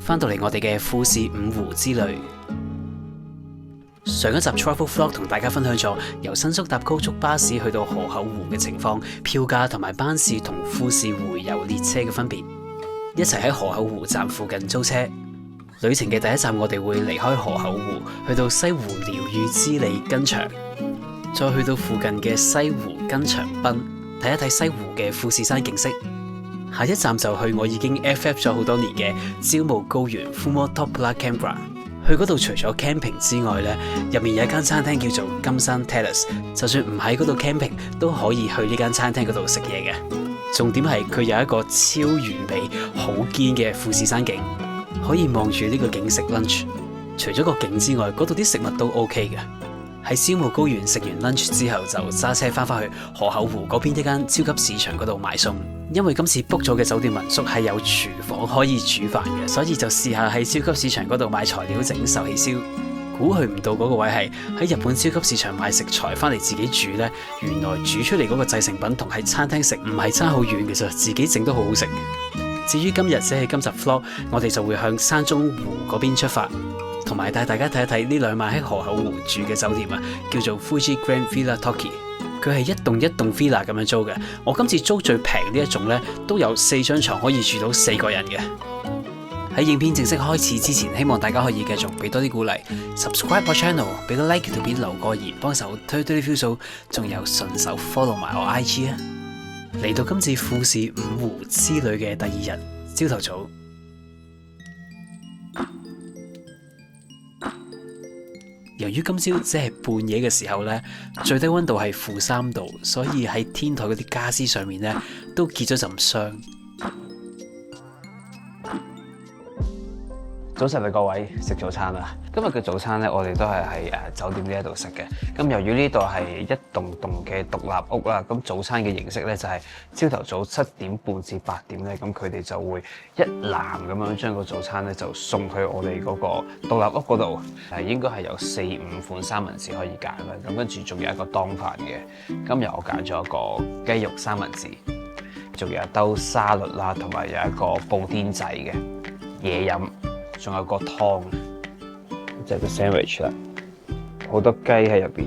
翻到嚟我哋嘅富士五湖之旅。上一集 Travel Vlog 同大家分享咗由新宿搭高速巴士去到河口湖嘅情況、票價同埋班次同富士回遊列車嘅分別，一齊喺河口湖站附近租車。旅程嘅第一站我哋會離開河口湖，去到西湖療癒之里根場，再去到附近嘅西湖根場濱，睇一睇西湖嘅富士山景色。下一站就去我已經 FF 咗好多年嘅朝霧高原 Fumotoppla Campground。去嗰度除咗 camping 之外呢，入面有一間餐廳叫做金山 Terrace， 就算唔喺嗰度 camping 都可以去呢間餐廳嗰度食嘢嘅。重點係佢有一個超完美、好堅嘅富士山景，可以望住呢個景食 lunch。除咗個景之外，嗰度啲食物都 OK 嘅。喺朝霧高原食完 lunch 之後，就揸車翻返去河口湖嗰邊一間超級市場嗰度買餸。因為今次 book 咗嘅酒店民宿係有廚房可以煮飯嘅，所以就試下喺超級市場嗰度買材料整壽喜燒。估佢唔到嗰個位係喺日本超級市場買食材翻嚟自己煮呢，原來煮出嚟嗰個製成品同喺餐廳食唔係差好遠嘅啫，自己整都好好食。至於今日即係今集 vlog， 我哋就會向山中湖嗰邊出發，同埋帶大家睇一睇呢兩晚喺河口湖住嘅酒店啊，叫做 Fuji Grand Villa Toki。佢係一棟一棟 villa 咁樣租嘅。我今次租最平呢一種呢，都有4張床可以住到4個人嘅。喺影片正式開始之前，希望大家可以繼續俾多啲鼓勵 ，subscribe 我 channel， 俾個 like 條片留個言，幫手推啲 view 數，仲有順手 follow 埋我 IG 啊！嚟到今次富士五湖之旅嘅第2日，朝頭早。由於今朝即係半夜嘅時候呢，最低溫度係-3度，所以喺天台嗰啲家私上面呢都結咗陣霜。早晨啊各位，食早餐啦！今日嘅早餐呢，我哋都係喺酒店呢一度食嘅。咁由於呢度係一棟棟嘅獨立屋啦，咁早餐嘅形式呢，就係朝頭早7點半至8點呢，咁佢哋就會一籃咁樣將個早餐呢就送去我哋嗰個獨立屋嗰度。應該係有4-5款三文治可以揀啦。咁跟住仲有一個當飯嘅。今日我揀咗一個雞肉三文治，仲有一兜沙律啦，同埋有一個布甸仔嘅嘢飲。仲有個湯，就係個 sandwich 啦，好多雞喺入邊。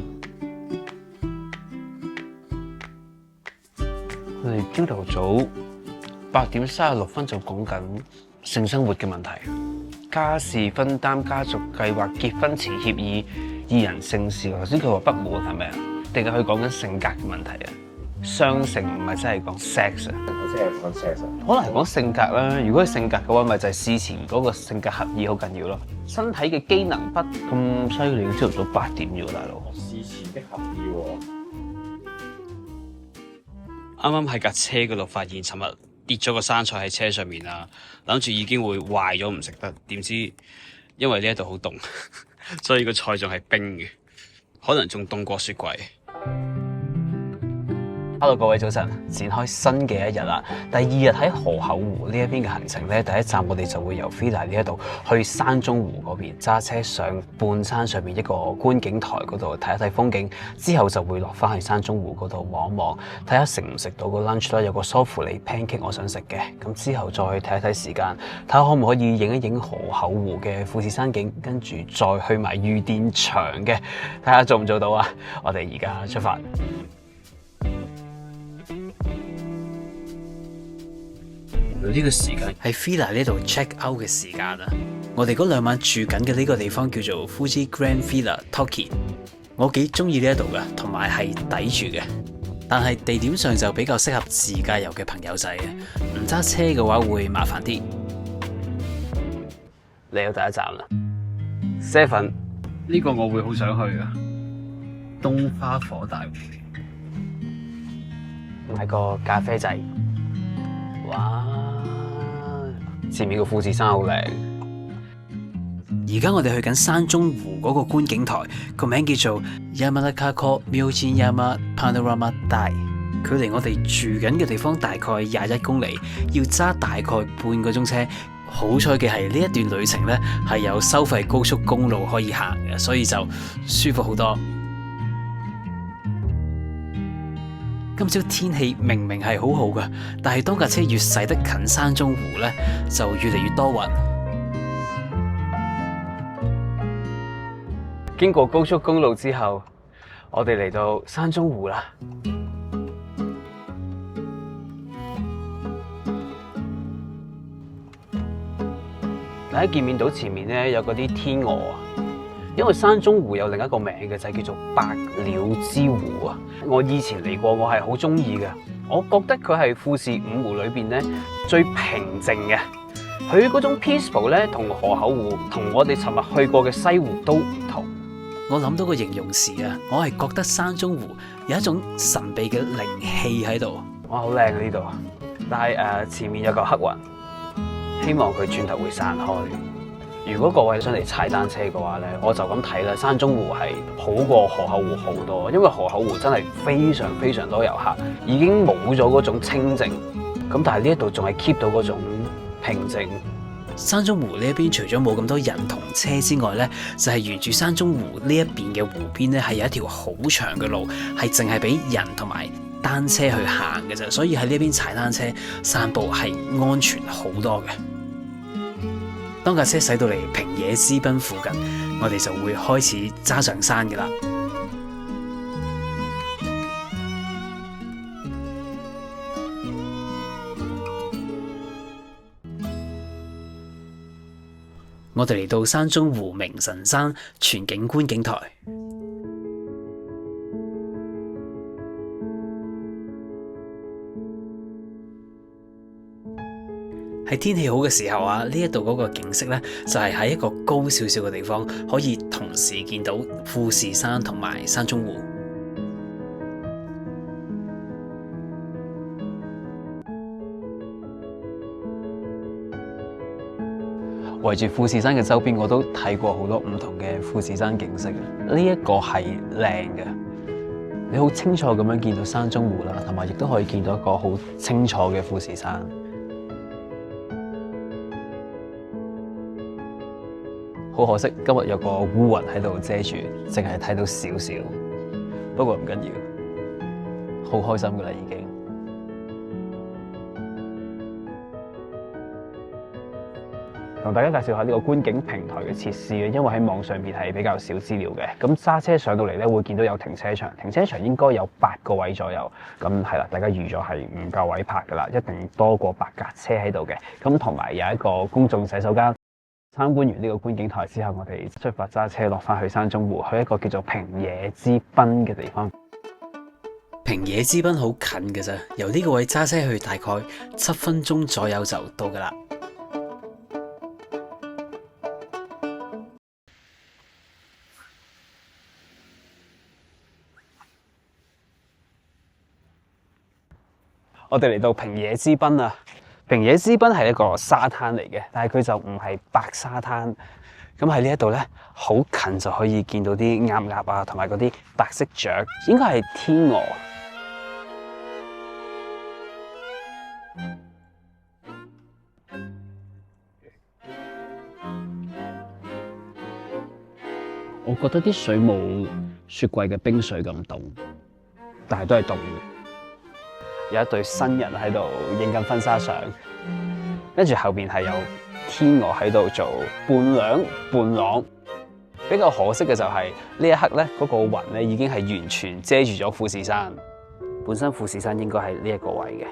我哋朝頭早8點36分就講緊性生活嘅問題，家事分擔、家族計劃、結婚前協議、2人性事。頭先佢話不滿係咪啊？定係佢講緊性格嘅問題啊？雙性唔係真係講 sex 啊？即係講 sex 啊？可能係講性格啦。如果係性格嘅話，咪就係事前嗰個性格合意好緊要咯。身體嘅機能不咁犀利，朝頭早8點啫喎，大佬。事前的合意喎。啱啱喺架車嗰度發現，尋日跌咗個生菜喺車上面啊，諗住已經會壞咗唔食得，點知因為呢一度好凍，所以個菜仲係冰嘅，可能仲凍過雪櫃。Hello 各位早晨，展開新嘅一日啦。第2日喺河口湖呢一邊嘅行程呢，第一站我哋就會由 Villa 呢一度去山中湖嗰邊揸車上半山上面一個觀景台嗰度睇一睇風景，之後就會落翻去山中湖嗰度望一望，睇下食唔食到個 lunch 啦。有個梳芙梨 pancake 我想食嘅，咁之後再睇一睇時間，睇下可唔可以影一影河口湖嘅富士山景，跟住再去埋御殿場嘅，睇下做唔做到啊！我哋而家出發。呢個時間喺 Villa 呢度 check out 嘅時間啊！我哋嗰2晚住緊嘅呢個地方叫做 Fuji Grand Villa Toki， 我幾中意呢一度嘅，同埋係抵住嘅。但係地點上就比較適合自駕遊嘅朋友仔嘅，唔揸車嘅話會麻煩啲。嚟到第一站啦 ，Seven 呢個我會好想去啊！東花火大會，買個咖啡仔，哇！前面個富士山好靚。而家我哋去緊山中湖嗰個觀景台，個名叫做 Yamanaka Myojinnyama Panorama Dai。距離我哋住緊嘅地方大概21公里，要揸大概半個鐘車。好彩嘅係呢一段旅程呢係有收費高速公路可以行嘅，所以就舒服好多。今朝天氣明明係好好㗎，但係當架車越駛得近山中湖呢，就越嚟越多雲。經過高速公路之後，我哋嚟到山中湖啦。大家見面到前面咧有嗰啲天鵝啊，因為山中湖有另一個名嘅就係叫做百鳥之湖啊。我以前嚟過，我係好中意嘅。我覺得佢係富士五湖裏邊咧最平靜嘅。佢嗰種 peaceful 咧，同河口湖同我哋尋日去過嘅西湖都唔同。我諗到個形容詞啊，我係覺得山中湖有一種神秘嘅靈氣喺度。哇，好靚啊呢度！但係前面有嚿黑雲，希望佢轉頭會散開。如果各位想嚟踩單車嘅話咧，我就咁睇啦，山中湖係好過河口湖好多，因為河口湖真係非常非常多遊客，已經冇咗嗰種清靜。咁但係呢一度仲係 keep 到嗰種平靜。山中湖呢一邊除咗冇咁多人同車之外呢，就係沿住山中湖呢一邊嘅湖邊呢，係有一條好長嘅路，係淨係俾人同埋單車去行嘅啫。所以喺呢邊踩單車散步係安全好多嘅。當架車駛到嚟平野之濱附近，我哋就會開始揸上山嘅啦。我哋嚟到山中湖明神山全景觀景台，喺天氣好嘅時候啊，呢一度嗰個景色呢，就係喺一個高少少嘅地方，可以同時見到富士山同埋山中湖。圍住富士山嘅周邊，我都睇過好多唔同嘅富士山景色。呢一個係靚嘅，你好清楚咁樣見到山中湖啦，同埋亦都可以見到一個好清楚嘅富士山。好可惜，今日有個烏雲喺度遮住，淨係睇到少少。不過唔緊要，好開心㗎喇已經。同大家介紹下呢個觀景平台嘅設施嘅，因為喺網上面係比較少資料嘅。咁揸車上到嚟咧，會見到有停車場，停車場應該有8個位左右。咁係啦，大家預咗係唔夠位泊噶啦，一定多過8架車喺度嘅。咁同埋有一個公眾洗手間。參觀完呢個觀景台之後，我哋出發揸車落翻去山中湖，去一個叫做平野之濱嘅地方。平野之濱好近嘅啫，由呢個位揸車去大概7分鐘左右就到噶啦。我哋嚟到平野之濱啊！平野之濱係一個沙灘嚟嘅，但係佢就唔係白沙灘。咁喺呢一度咧，好近就可以見到啲鴨鴨啊，同埋嗰啲白色雀，應該係天鵝。我覺得啲水冇雪櫃嘅冰水咁凍，但係都係凍嘅。有一對新人喺度影緊婚紗相，跟住後邊係有天鵝喺度做伴娘伴郎。比較可惜嘅就係呢一刻咧，嗰個雲咧已經係完全遮住咗富士山。本身富士山應該係呢一個位嘅。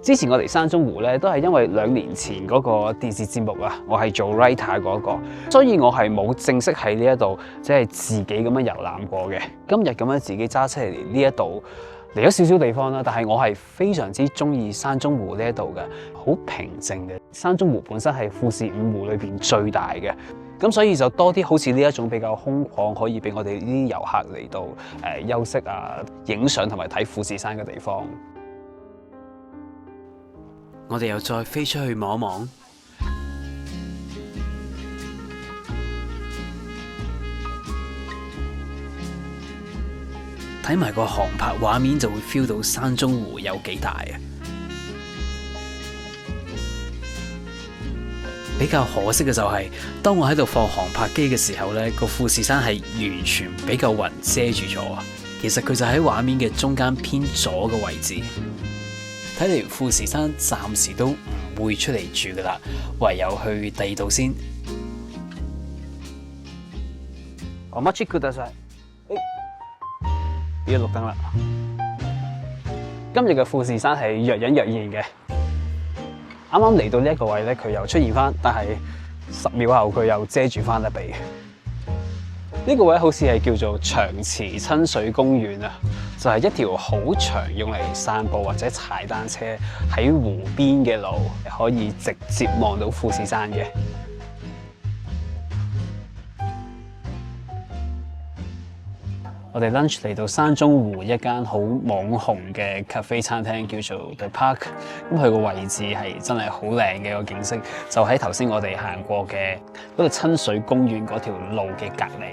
之前我嚟山中湖咧，都係因為2年前嗰個電視節目啊，我係做 writer 嗰個，所以我係冇正式喺呢一度即係自己咁樣遊覽過嘅。今日咁樣自己揸車嚟呢一度。嚟咗少少地方啦，但係我係非常之中意山中湖呢一度嘅，好平靜嘅。山中湖本身係富士五湖裏邊最大嘅，咁所以就多啲好似呢一種比較空曠，可以俾我哋呢啲遊客嚟到休息啊、影相同埋睇富士山嘅地方。我哋又再飛出去望一望。睇埋個航拍畫面就會 feel 到山中湖有幾大啊！比較可惜嘅就係，當我喺度放航拍機嘅時候呢，個富士山係完全俾嚿雲遮住咗。其實佢就喺畫面嘅中間偏左嘅位置。睇嚟富士山暫時都唔會出嚟住噶啦，唯有去第二度先。我乜 check 佢得晒。呢個綠燈啦。今日嘅富士山係若隱若現嘅。啱啱嚟到呢一個位咧，佢又出現翻，但係10秒後佢又遮住翻一鼻。呢個位好似係叫做長池親水公園啊，就係一條好長用嚟散步或者踩單車喺湖邊嘅路，可以直接望到富士山嘅。我哋 lunch 嚟到山中湖一間好網紅嘅 cafe 餐廳，叫做 The Park。咁佢個位置係真係好靚嘅個景色，就喺頭先我哋行過嘅嗰個親水公園嗰條路嘅隔離。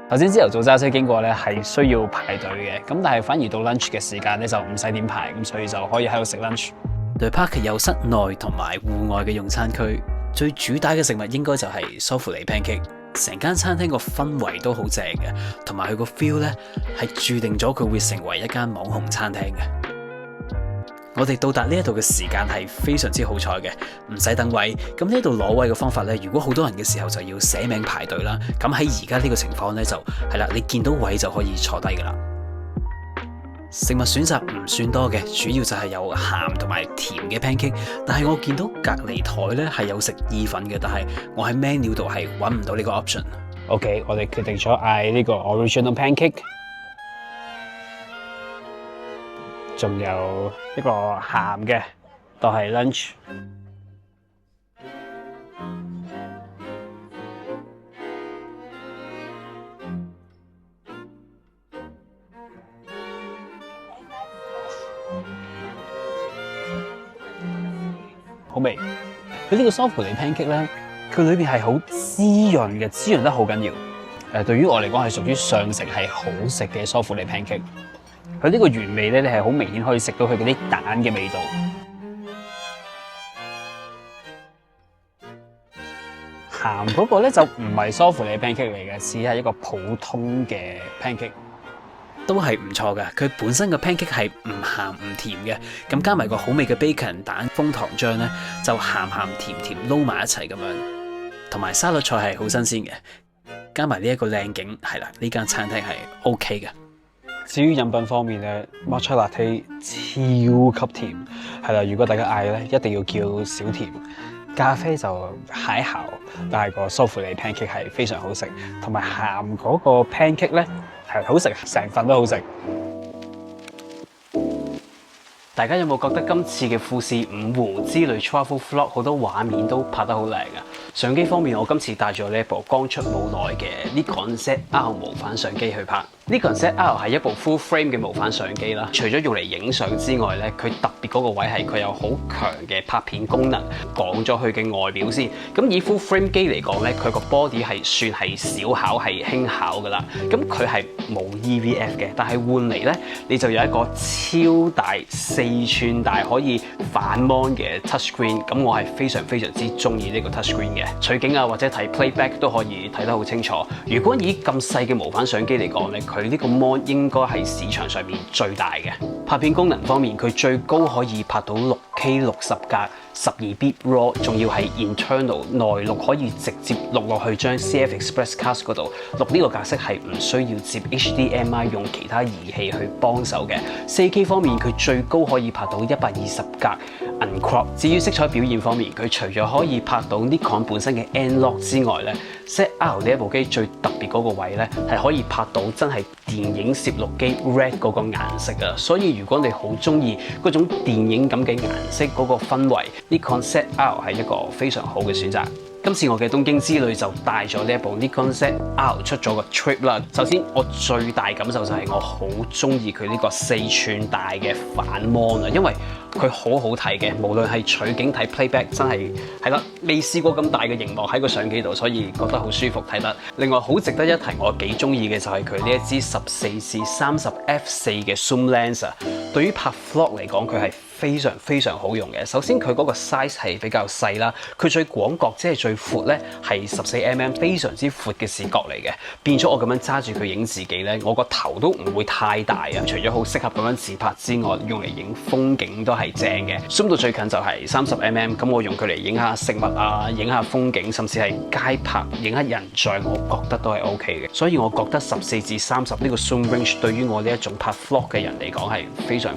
頭先朝頭早揸車經過咧，係需要排隊嘅，咁但係反而到 lunch 嘅時間咧就唔使點排，咁所以就可以喺度食 lunch。The Park 有室內同埋戶外嘅用餐區，最主打嘅食物應該就係梳芙梨 pancake。成間餐廳個氛圍都好正嘅，同埋佢個 feel 咧係注定咗佢會成為一間網紅餐廳嘅。我哋到達呢一度嘅時間係非常之好彩嘅，唔使等位。咁呢度攞位嘅方法咧，如果好多人嘅時候就要寫名排隊啦。咁喺而家呢個情況咧就係啦，你見到位就可以坐低噶啦。食物選擇唔算多嘅，主要就係有鹹同埋甜嘅 pancake。但係我見到隔離台咧係有食意粉嘅，但係我喺 menu 度係揾唔到呢個 option。OK， 我哋決定咗嗌呢個 original pancake， 仲有一個鹹嘅，當係 lunch。好味，佢呢個梳芙梨 pancake 咧，佢裏邊係好滋潤嘅，滋潤得好緊要。對於我嚟講係屬於上食係好食嘅梳芙梨 pancake。佢呢個原味咧，你係好明顯可以食到佢嗰啲蛋嘅味道。鹹嗰個咧就唔係梳芙梨 pancake 嚟嘅，只係一個普通嘅 pancake。都係唔錯嘅，佢本身個 pancake 係唔鹹唔甜嘅，咁加埋個好味嘅 bacon 蛋楓糖漿咧，就鹹鹹甜甜撈埋一齊咁樣，同埋沙律菜係好新鮮嘅，加埋呢一個靚景，係啦，呢間餐廳係 OK 嘅。至於飲品方面咧，matcha latte 超級甜，係啦，如果大家嗌咧，一定要叫少甜。咖啡就還好，但係個梳芙梨 pancake 係非常好食，同埋鹹嗰個 pancake 咧係好食，成份都好食。大家有冇覺得今次嘅富士五湖之旅 travel vlog 好多畫面都拍得好靚啊？相機方面，我今次帶咗呢一部剛出冇耐嘅 Nikon ZR 無反相機去拍。Nikon ZR 係一部 full frame 嘅無反相機啦，除咗用嚟影相之外咧，佢特別嗰個位係佢有好強嘅拍片功能。講咗佢嘅外表先，咁以 full frame 機嚟講咧，佢個 body 係算係小巧係輕巧噶啦，咁佢係冇 EVF 嘅，但係換嚟咧，你就有一個超大4寸大可以反 mon 嘅 touch screen， 咁我係非常非常之中意呢個 touch screen 嘅，取景啊或者睇 playback 都可以睇得好清楚。如果以咁細嘅無反相機嚟講咧，佢呢個 mon 應該係市場上面最大嘅。拍片功能方面，佢最高可以拍到 6K 60格12bit RAW， 仲要係 internal 內錄，可以直接錄落去張 CF Express Cast 嗰度錄。呢個格式係唔需要接 HDMI 用其他儀器去幫手嘅。4K 方面，佢最高可以拍到120格 uncrop。至於色彩表現方面，佢除咗可以拍到 Nikon 本身嘅 N-Log 之外咧，ZR 呢一部機最特別嗰個位咧，係可以拍到真係電影攝錄機 RED 嗰個顏色啊！所以如果你好中意嗰種電影咁嘅顏色嗰個氛圍，Nikon ZR 係一個非常好嘅選擇。今次我嘅東京之旅就帶咗呢一部 Nikon ZR 出咗個 trip 啦。首先我最大感受就係我好中意佢呢個4寸大嘅反 mon 啊，因為佢好好睇嘅，無論係取景睇 playback 真係啦，未試過咁大嘅熒幕喺個相機度，所以覺得好舒服睇得。另外好值得一提，我幾中意嘅就係佢呢一支14-30 f4 嘅 zoom lens 啊。對於拍 vlog 嚟講，佢係非常好用嘅。首先佢嗰個 size 係比較細啦，佢最廣角即係最闊咧係14mm，非常之闊嘅視角嚟嘅，變咗我咁樣揸住佢影自己咧，我個頭都唔會太大啊。除咗好適合咁樣自拍之外，用嚟影風景都係正嘅。zoom 到最近就係30mm，咁我用佢嚟影下食物啊，影下風景，甚至係街拍影下人像，我覺得都係 OK 嘅。所以我覺得14至30呢個 zoom range 對於我呢一種拍 vlog 嘅人嚟講係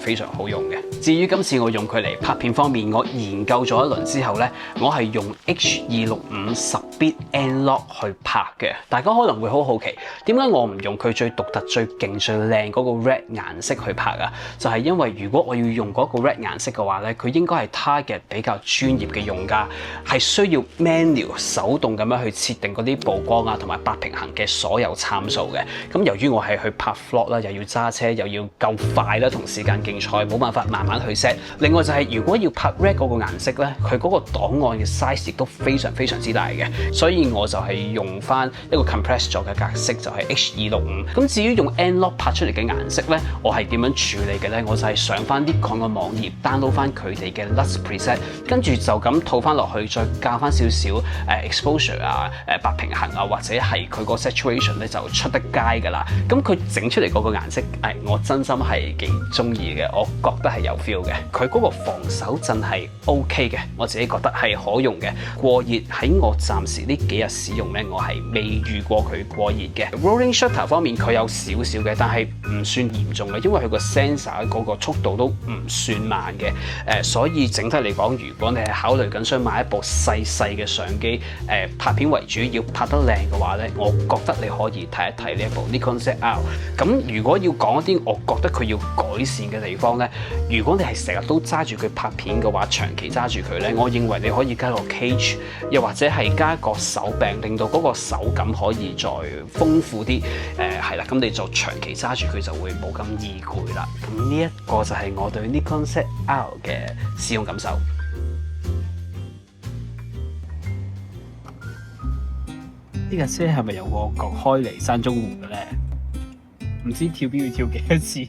非常好用嘅。至於今次我用佢嚟拍片方面，我研究咗一輪之後呢，我係用 H265 10bit N-Log 去拍嘅。大家可能會好好奇，點解我唔用佢最獨特、最勁、最靚嗰個 red 顏色去拍啊？就係因為如果我要用嗰個 red 顏色嘅話呢，佢應該係 target 比較專業嘅用家，係需要 manual 手動咁樣去設定嗰啲曝光啊同埋白平衡嘅所有參數嘅。咁由於我係去拍 vlog 啦，又要揸車，又要夠快啦，同時間競賽，冇辦法慢慢去 set。另外就係如果要拍 red 嗰個顏色咧，佢嗰個檔案嘅 size 亦都非常之大嘅，所以我就係用翻一個 compress 咗嘅格式，就係 H265。咁至於用 N-Log 拍出嚟嘅顏色咧，我係點樣處理嘅咧？我就係上翻 Nikon 嘅網頁 download 翻佢哋嘅 LUT preset， 跟住就咁套翻落去，再加翻少少exposure 啊、白平衡啊，或者係佢個 saturation 咧就出得街㗎啦。咁佢整出嚟嗰個顏色，我真心係幾中意嘅，我覺得係有 feel 嘅。佢嗰個防手震係 OK 嘅，我自己覺得係可用嘅。過熱喺我暫時呢幾日使用咧，我係未遇過佢過熱嘅。Rolling shutter 方面佢有少少嘅，但係唔算嚴重嘅，因為佢個 sensor 嗰個速度都唔算慢嘅。所以整體嚟講，如果你係考慮緊想買一部細嘅相機，拍片為主，要拍得靚嘅話咧，我覺得你可以睇一睇呢一部 Nikon ZR。咁如果要講一啲我覺得佢要改善嘅地方咧，如果你係成日都揸住佢拍片嘅話，長期揸住佢咧，我認為你可以加個 cage， 又或者係加個手柄，令到嗰個手感可以再豐富啲。係啦，咁你就長期揸住佢就會冇咁易攰啦。咁呢一個就係我對 Nikon ZR 嘅使用感受。呢架車係咪有個角開嚟山中湖嘅咧？唔知跳標要跳幾多錢？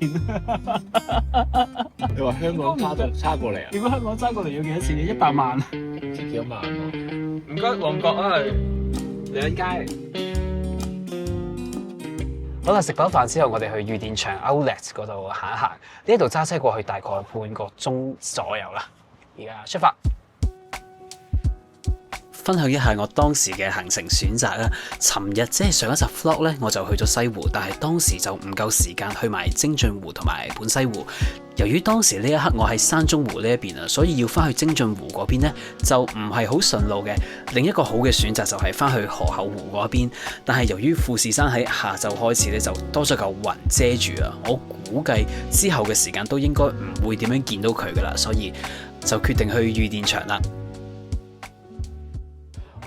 你話香港揸過嚟啊？如果香港揸過嚟要幾多錢？100萬。幾多萬喎？唔該，旺角啊，兩街。好啦，食飽飯之後，我哋去裕電場 Outlet 嗰度行一行。呢度揸車過去大概半個鐘左右啦。而家出發。分享一下我當時嘅行程選擇啦。尋日即係上一集 vlog 咧，我就去咗西湖，但係當時就唔夠時間去埋精進湖同埋本西湖。由於當時呢一刻我喺山中湖呢一邊啊，所以要翻去精進湖嗰邊咧就唔係好順路嘅。另一個好嘅選擇就係翻去河口湖嗰邊，但係由於富士山喺下晝開始咧就多咗嚿雲遮住啊，我估計之後嘅時間都應該唔會點樣見到佢噶啦，所以就決定去裕電場啦。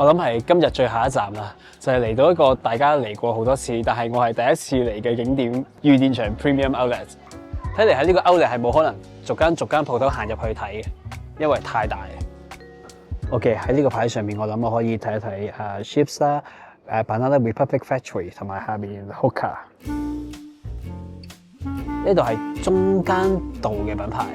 我諗係今日最後一站啦，就係嚟到一個大家嚟過好多次，但係我係第一次嚟嘅景點——裕電場 Premium Outlet。睇嚟喺呢個 Outlet 係冇可能逐間鋪頭行入去睇嘅，因為太大。OK， 喺呢個牌上面，我諗我可以睇一睇Chips 啦、Banana Republic Factory 同埋下面 Hoka。呢度係中間度嘅品牌。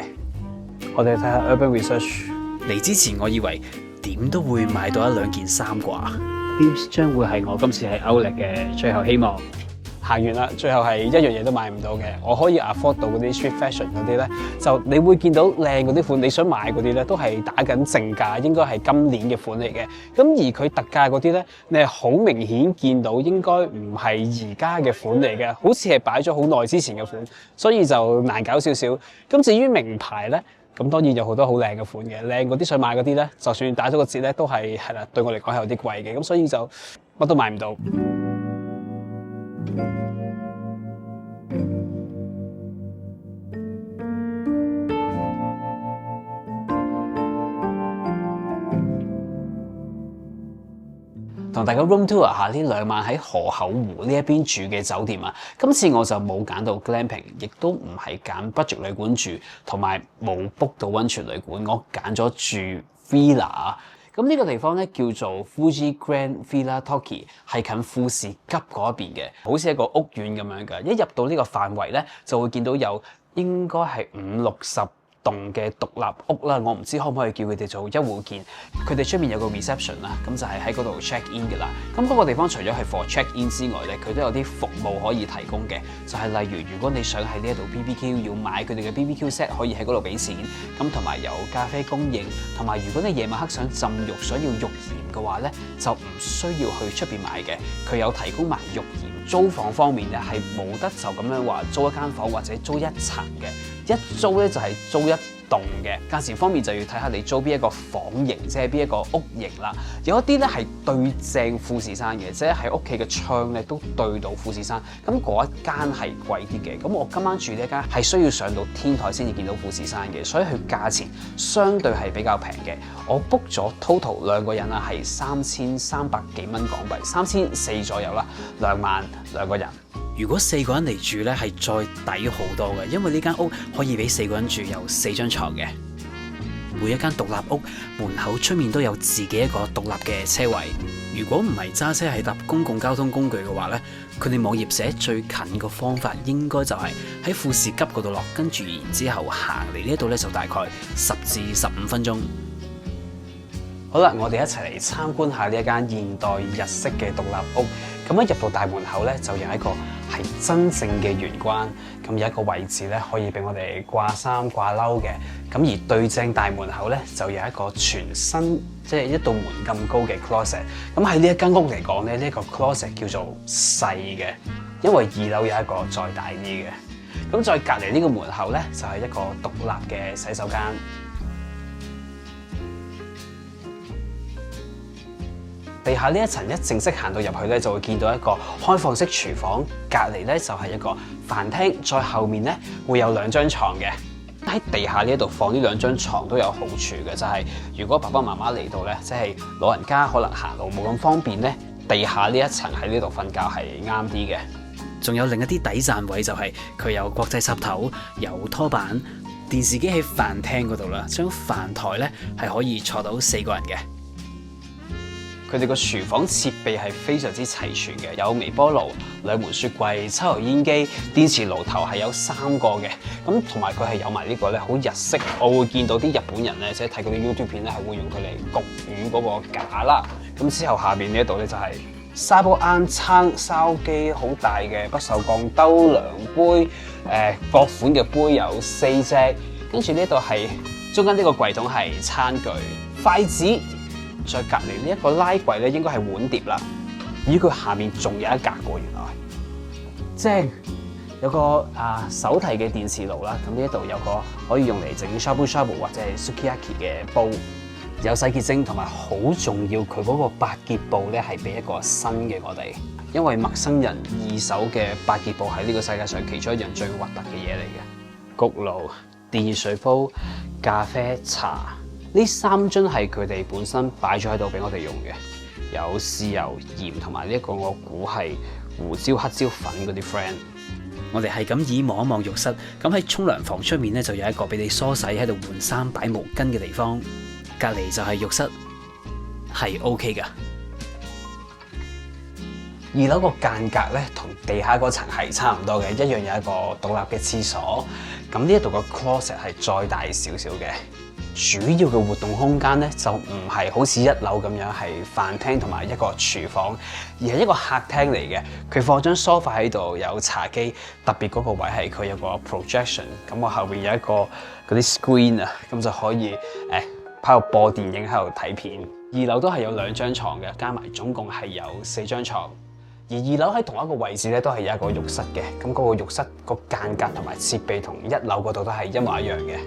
我哋睇下 Urban Research。嚟之前我以為點都會買到一兩件衫啩。Beams 將會係我今次喺 Outlet 嘅最後希望。行完啦，最後係一樣嘢都買唔到嘅。我可以 afford 到嗰啲 street fashion 嗰啲咧，就你會見到靚嗰啲款，你想買嗰啲咧都係打緊正價，應該係今年嘅款嚟嘅。咁而佢特價嗰啲咧，你係好明顯見到應該唔係而家嘅款嚟嘅，好似係擺咗好耐之前嘅款，所以就難搞少少。咁至於名牌咧，咁當然有好多好靚嘅款嘅，靚嗰啲想買嗰啲咧，就算打咗個折咧，都係啦，對我嚟講係有啲貴嘅，咁所以就乜都買唔到。同大家 room tour 下呢2晚喺河口湖呢一邊住嘅酒店啊！今次我就冇揀到 glamping， 亦都唔係揀 budget 旅館住，同埋冇 book 到溫泉旅館，我揀咗住 villa。咁呢個地方咧叫做 Fuji Grand Villa Toki， 係近富士急嗰一邊嘅，好似一個屋苑咁樣嘅。一入到呢個範圍咧，就會見到有應該係50-60棟嘅獨立屋啦，我唔知可唔可以叫佢哋做一戶建。佢哋出面有個 reception 啦，咁就係喺嗰度 check in 嘅啦。咁嗰個地方除咗係 for check in 之外咧，佢都有啲服務可以提供嘅，就係例如如果你想喺呢一度 BBQ 要買佢哋嘅 BBQ set，可以喺嗰度俾錢。咁同埋有咖啡供應，同埋如果你夜晚黑想浸浴想要浴鹽嘅話咧，就唔需要去出邊買嘅，佢有提供埋浴鹽。租房方面咧係冇得就咁樣話租一間房或者租一層嘅，一租咧就係租一棟嘅。價錢方面就要睇下你租邊一個房型，即係邊一個屋型啦。有一啲咧係對正富士山嘅，即係喺屋企嘅窗咧都對到富士山。咁嗰一間係貴啲嘅。咁我今晚住呢一間係需要上到天台先至見到富士山嘅，所以佢價錢相對係比較平嘅。我 book 咗 total 兩個人啊係3300幾蚊港幣，3400左右啦，2萬兩個人。如果4個人嚟住咧，係再抵好多嘅，因為呢間屋可以俾4個人住，有4張床嘅。每一間獨立屋門口出面都有自己一個獨立嘅車位。如果唔係揸車係搭公共交通工具嘅話咧，佢哋網頁寫最近嘅方法應該就係喺富士急嗰度落，跟住然之後行嚟呢一度咧就大概10至15分鐘。好啦，我哋一齊嚟參觀下呢一間現代日式嘅獨立屋。咁一入到大門口咧，就有一個係真正嘅玄關。咁有一個位置咧，可以俾我哋掛衫掛褸嘅。咁而對正大門口咧，就有一個全新即係一道門咁高嘅 closet。咁喺呢一間屋嚟講咧，呢一個 closet 叫做細嘅，因為2樓有一個再大啲嘅。咁再隔離呢個門口咧，就係一個獨立嘅洗手間。地下呢一層一正式行到入去咧，就會見到一個開放式廚房，隔離咧就係一個飯廳，再後面咧會有2張床嘅。喺地下呢一度放呢2張床都有好處嘅，就係如果爸爸媽媽嚟到咧，即係老人家可能行路冇咁方便咧，地下呢一層喺呢度瞓覺係啱啲嘅。仲有另一啲抵讚位就係佢有國際插頭，有拖板，電視機喺飯廳嗰度啦，張飯台咧係可以坐到4個人嘅。佢哋個廚房設備係非常之齊全嘅，有微波爐、2門雪櫃、抽油煙機、電磁爐頭係有3個嘅。咁同埋佢係有埋呢個咧好日式，我會見到啲日本人咧，即係睇嗰啲 YouTube 片咧係會用佢嚟焗魚嗰個架啦。咁之後下邊呢一度咧就係沙煲罌罉燒機，好大嘅不鏽鋼兜量杯，各款嘅杯有4隻。跟住呢度係中間呢個櫃桶係餐具、筷子。再隔離呢一個拉櫃咧，應該係碗碟啦。咦，佢下面仲有一格喎，原來即係有個手提嘅電磁爐啦。咁呢一度有個可以用嚟整 shabu shabu 或者係 sukiyaki 嘅煲，有洗潔精同埋好重要，佢嗰個百潔布咧係俾一個新嘅我哋，因為陌生人二手嘅百潔布喺呢個世界上其中一樣最核突嘅嘢嚟嘅。焗爐、電熱水煲、咖啡、茶。呢3樽係佢哋本身擺咗喺度俾我哋用嘅，有豉油、鹽同埋呢一個我估係胡椒、黑椒粉嗰啲 friend。我哋係咁以望一望浴室，咁喺沖涼房出面咧就有一個俾你梳洗喺度換衫擺毛巾嘅地方，隔離就係浴室，係 OK 噶。2樓個間隔咧同地下嗰層係差唔多嘅，一樣有一個獨立嘅廁所。咁呢一度個 closet 係再大少少嘅。主要嘅活動空間咧就唔係好似1樓咁樣係飯廳同埋一個廚房，而係一個客廳嚟嘅。佢放張 sofa 喺度，有茶几，特別嗰個位係佢有個 projection， 咁我後邊有一個嗰啲 screen 啊，咁就可以喺度播電影喺度睇片。2樓都係有2張床嘅，加埋總共係有4張床。而2樓喺同一個位置咧都係有一個浴室嘅，咁嗰個浴室個間隔同埋設備同1樓嗰度都係一模一樣嘅。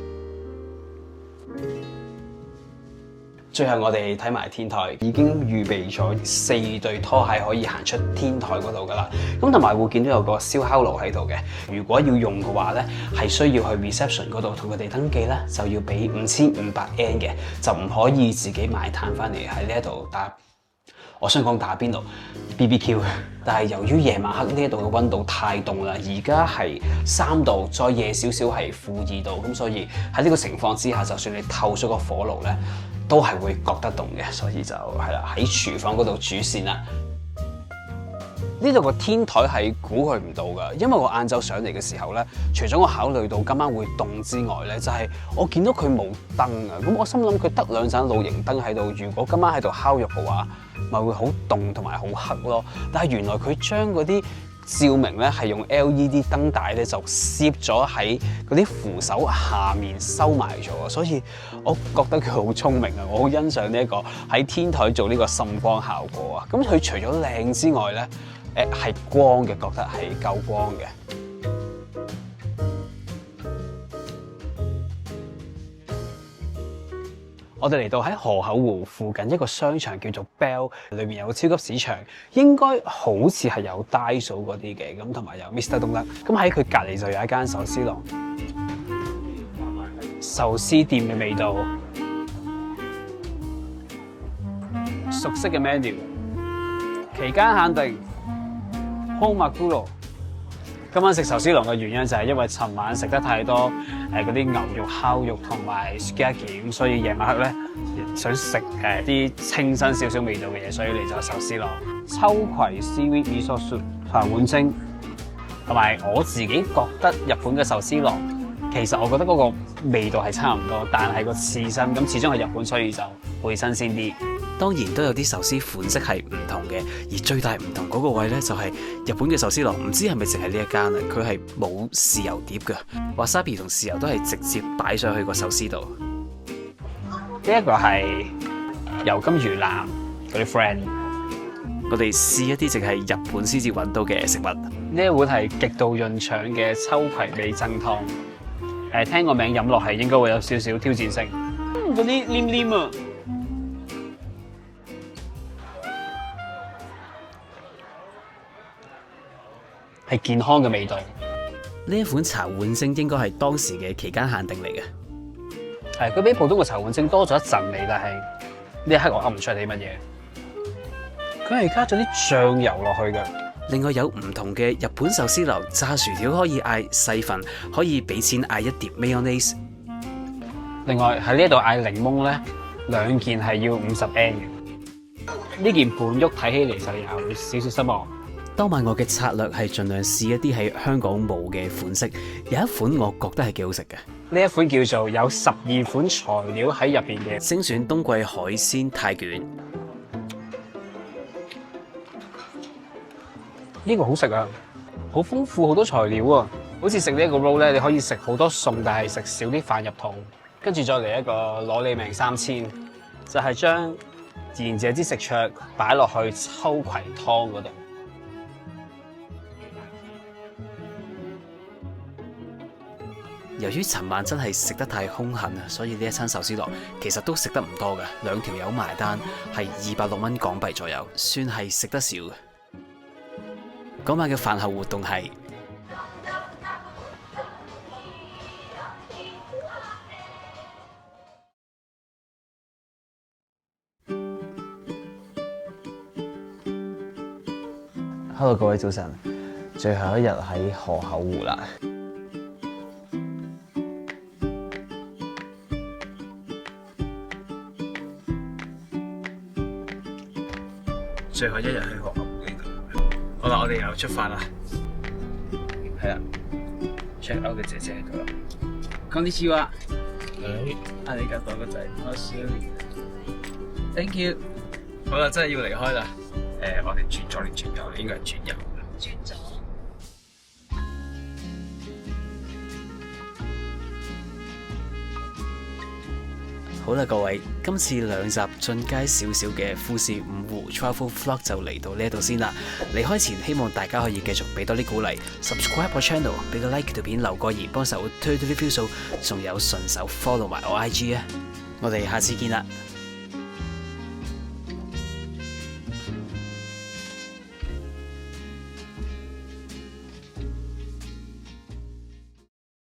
最後我哋睇埋天台，已經預備咗4對拖鞋可以行出天台嗰度噶啦。咁同埋會見到有個燒烤爐喺度嘅。如果要用嘅話咧，係需要去 reception 嗰度同佢哋登記咧，就要俾5500 yen 嘅，就唔可以自己買炭翻嚟喺呢一度打。我想講打邊爐 BBQ， 但係由於夜晚黑呢一度嘅溫度太凍啦，而家係3度，再夜少少係-2度，咁所以喺呢個情況之下，就算你透咗個火爐咧，都係會覺得凍嘅，所以就係啦，喺廚房嗰度煮先啦。呢度個天台係估佢唔到㗎，因為我晏晝上嚟嘅時候咧，除咗我考慮到今晚會凍之外咧，就係我見到佢冇燈啊，咁我心諗佢得2盞露營燈喺度，如果今晚喺度烤肉嘅話，咪會好凍同埋好黑咯。但係原來佢將嗰啲照明咧係用 LED 燈帶咧就攝咗喺嗰啲扶手下面收埋咗，所以我覺得佢好聰明啊！我好欣賞呢一個喺天台做呢個滲光效果啊！咁佢除咗靚之外咧，係光嘅，覺得係夠光嘅。我哋嚟到喺河口湖附近一個商場叫做 Bell， 裏面有個超級市場，應該好似係有 Daiso 嗰啲嘅，咁同埋有 Mr. Donut。咁喺佢隔離就有一間壽司郎，壽司店嘅味道，熟悉嘅 menu， 期間限定 Honmaguro。今晚食壽司郎嘅原因就係因為尋晚食得太多嗰啲牛肉烤肉同埋 sukiyaki， 咁所以夜晚黑咧想食啲清新少少味道嘅嘢，所以嚟咗壽司郎。秋葵 seaweed miso soup 茶碗蒸，同埋我自己覺得日本嘅壽司郎，其實我覺得嗰個味道係差唔多，但係個刺身咁始終係日本，所以就會新鮮啲。當然都有啲壽司款式係唔同嘅，而最大唔同嗰個位咧就係日本嘅壽司郎，唔知係咪淨係呢一間啊？佢係冇豉油碟嘅，wasabi 同豉油都係直接擺上去個壽司度。呢一個係油甘魚腩嗰啲 friend， 我哋試一啲淨係日本先至揾到嘅食物。呢一碗係極度潤腸嘅秋葵味噌湯，聽個名飲落係應該會有少少挑戰性。嗰啲黏黏啊！係健康嘅味道。呢一款茶碗蒸應該係當時嘅期間限定嚟嘅。係佢比普通嘅茶碗蒸多咗一陣味，但係呢一刻我噏唔出係啲乜嘢。佢係加咗啲醬油落去嘅。另外有唔同嘅日本壽司樓，炸薯條可以嗌細份，可以俾錢嗌一碟 mayonnaise。另外喺呢度嗌檸檬咧，2件係要50 yen 嘅。呢件盤喐睇起嚟就有少少失望。當晚我嘅策略係盡量試一啲喺香港冇嘅款式，有一款我覺得係幾好食嘅。呢一款叫做有12款材料喺入邊嘅精選冬季海鮮泰卷。呢個好食啊，好豐富，好多材料啊！好似食呢一個 roll 咧，你可以食好多餸，但係食少啲飯入肚。跟住再嚟一個攞你命3000，就係將賢者之食桌擺落去秋葵湯嗰度。由於尋晚真係食得太兇狠啊，所以呢一餐壽司郎其實都食得唔多嘅，2條友埋單係260蚊港幣左右，算係食得少嘅。嗰晚嘅飯後活動係，Hello 各位早晨，最後一日喺河口湖啦。最後一日喺河口湖呢度，好啦，我哋又出發啦。係啦 ，check out 嘅姐姐喺度啦。こんにちは。ありがとうございます。Thank you。好啦，真係要離開啦。我哋轉左定轉右？應該係轉右。轉左。好啦，各位，今次2集進階少少嘅富士五湖 Travel Vlog 就嚟到呢度先啦。離開前，希望大家可以繼續俾多啲鼓勵 ，subscribe 我 channel， 俾個 like 條片，留個言，幫手推啲 view 數，仲有順手 follow 埋我 IG 啊！我哋下次見啦〜